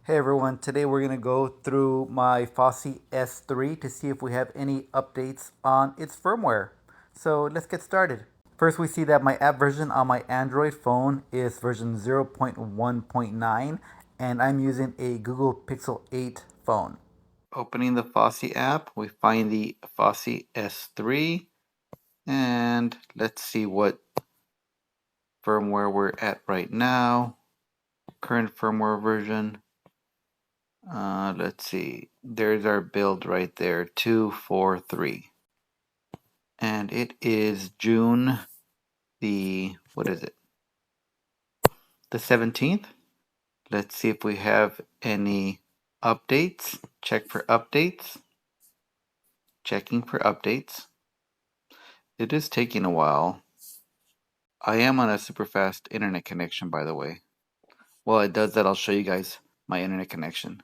Hey everyone, today we're going to go through my Fosi S3 to see if we have any updates on its firmware. So let's get started. First we see that my app version on my Android phone is version 0.1.9 and I'm using a Google Pixel 8 phone. Opening the Fosi app, we find the Fosi S3 and let's see what firmware we're at right now. Current firmware version. Let's see. There's our build right there, 243. And it is June the, what is it? The 17th. Let's see if we have any updates. Check for updates. Checking for updates. It is taking a while. I am on a super fast internet connection, by the way. While it does that, I'll show you guys my internet connection.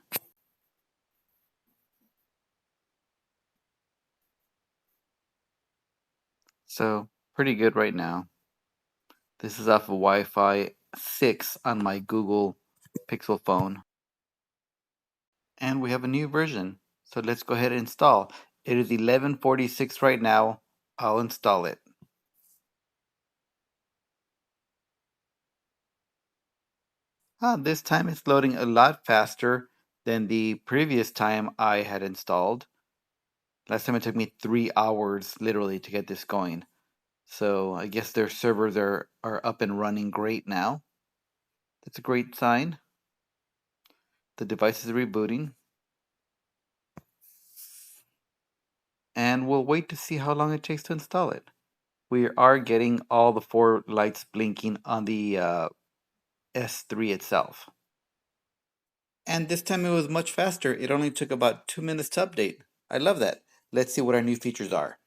So, pretty good right now. This is off of Wi-Fi 6 on my Google Pixel phone. And we have a new version. So let's go ahead and install. It is 11:46 right now. I'll install it. This time it's loading a lot faster than the previous time I had installed. Last time it took me 3 hours literally to get this going. So I guess their servers are up and running great now. That's a great sign. The device is rebooting. And we'll wait to see how long it takes to install it. We are getting all the 4 lights blinking on the S3 itself. And this time it was much faster. It only took about 2 minutes to update. I love that. Let's see what our new features are.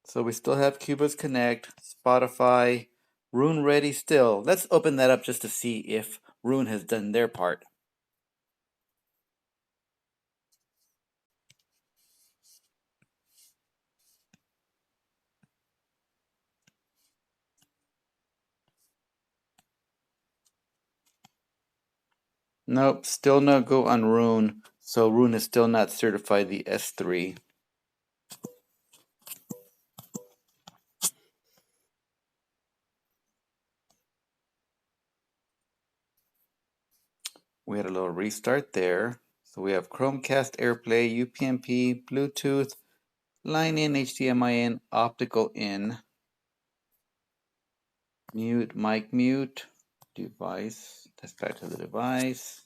So we still have Cubase Connect, Spotify, Roon ready still. Let's open that up just to see if Roon has done their part. Nope, still no go on Roon. So Roon is still not certified the S3. We had a little restart there. So we have Chromecast, AirPlay, UPnP, Bluetooth, line in, HDMI in, optical in, mute, mic mute, device, that's back to the device.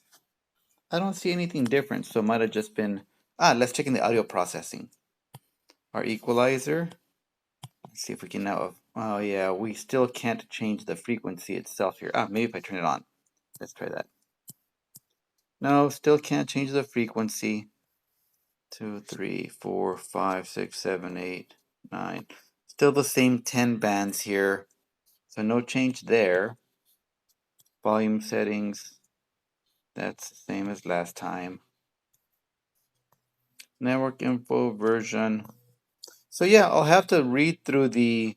I don't see anything different, so it might have just been, let's check in the audio processing. Our equalizer, let's see if we can now, oh yeah, we still can't change the frequency itself here. Maybe if I turn it on. Let's try that. No, still can't change the frequency. 2, 3, 4, 5, 6, 7, 8, 9. Still the same 10 bands here. So no change there. Volume settings, that's the same as last time. Network info version. So yeah, I'll have to read through the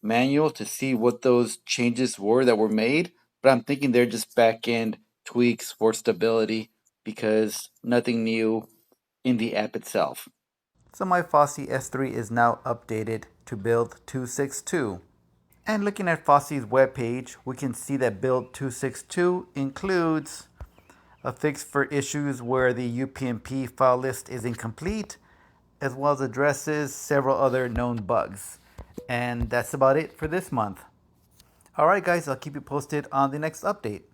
manual to see what those changes were that were made. But I'm thinking they're just back-end tweaks for stability because nothing new in the app itself. So my Fosi S3 is now updated to build 262. And looking at Fosi's webpage, we can see that build 262 includes a fix for issues where the UPnP file list is incomplete, as well as addresses several other known bugs. And that's about it for this month. Alright guys, I'll keep you posted on the next update.